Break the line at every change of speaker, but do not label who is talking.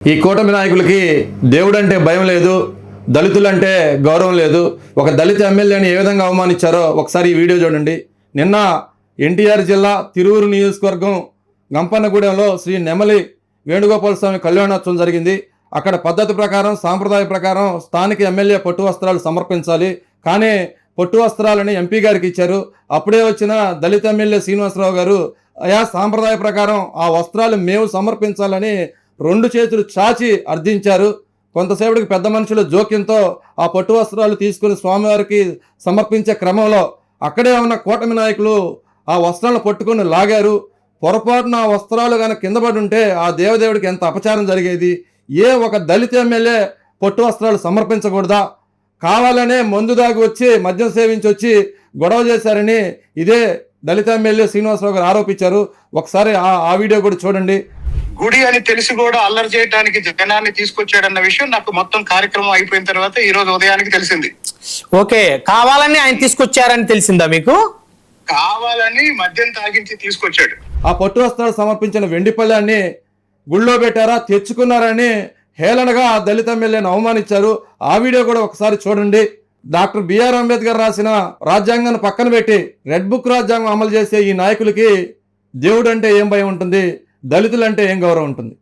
ఈ కూటమి నాయకులకి దేవుడంటే భయం లేదు, దళితులంటే గౌరవం లేదు. ఒక దళిత ఎమ్మెల్యేని ఏ విధంగా అవమానించారో ఒకసారి ఈ వీడియో చూడండి. నిన్న ఎన్టీఆర్ జిల్లా తిరువురు నియోజకవర్గం గంపన్నగూడెంలో శ్రీ నెమలి వేణుగోపాల స్వామి కళ్యాణోత్సవం జరిగింది. అక్కడ పద్ధతి ప్రకారం, సాంప్రదాయ ప్రకారం స్థానిక ఎమ్మెల్యే పట్టు వస్త్రాలు సమర్పించాలి. కానీ పట్టు వస్త్రాలని ఎంపీ గారికి ఇచ్చారు. అప్పుడే వచ్చిన దళిత ఎమ్మెల్యే శ్రీనివాసరావు గారు అయా సాంప్రదాయ ప్రకారం ఆ వస్త్రాలు మేము సమర్పించాలని రెండు చేతులు చాచి అర్థించారు. కొంతసేపటికి పెద్ద మనుషుల జోక్యంతో ఆ పట్టు వస్త్రాలు తీసుకుని స్వామివారికి సమర్పించే క్రమంలో అక్కడే ఉన్న కూటమి నాయకులు ఆ వస్త్రాలను పట్టుకొని లాగారు. పొరపాటున ఆ వస్త్రాలు కనుక కింద పడి ఉంటే ఆ దేవదేవుడికి ఎంత అపచారం జరిగేది. ఒక దళిత ఎమ్మెల్యే పట్టు వస్త్రాలు సమర్పించకూడదా? కావాలనే మందు దాగి వచ్చి మద్యం సేవించి వచ్చి గొడవ చేశారని ఇదే దళిత ఎమ్మెల్యే శ్రీనివాసరావు గారు ఆరోపించారు. ఒకసారి ఆ వీడియో కూడా చూడండి.
గుడి అని తెలిసి కూడా అల్లరి చేయడానికి జనాన్ని తీసుకొచ్చాడన్న విషయం నాకు మొత్తం కార్యక్రమం అయిపోయిన తర్వాత ఈ రోజు ఉదయానికి తెలిసింది.
ఓకే, కావాలని ఆయన తీసుకొచ్చారని తెలిసిందా మీకు?
కావాలని మద్యం తాగించి తీసుకొచ్చాడు.
ఆ పట్టు వస్త్రాలు సమర్పించిన వెండి పళ్ళాన్ని గుళ్ళో పెట్టారా, తెచ్చుకున్నారని హేళనగా ఆ దళిత ఎమ్మెల్యేని అవమానించారు. ఆ వీడియో కూడా ఒకసారి చూడండి. డాక్టర్ బిఆర్ అంబేద్కర్ రాసిన రాజ్యాంగాన్ని పక్కన పెట్టి రెడ్ బుక్ రాజ్యాంగం అమలు చేసే ఈ నాయకులకి దేవుడు అంటే ఏం భయం ఉంటుంది, దళితులంటే ఏం గౌరవం ఉంటుంది?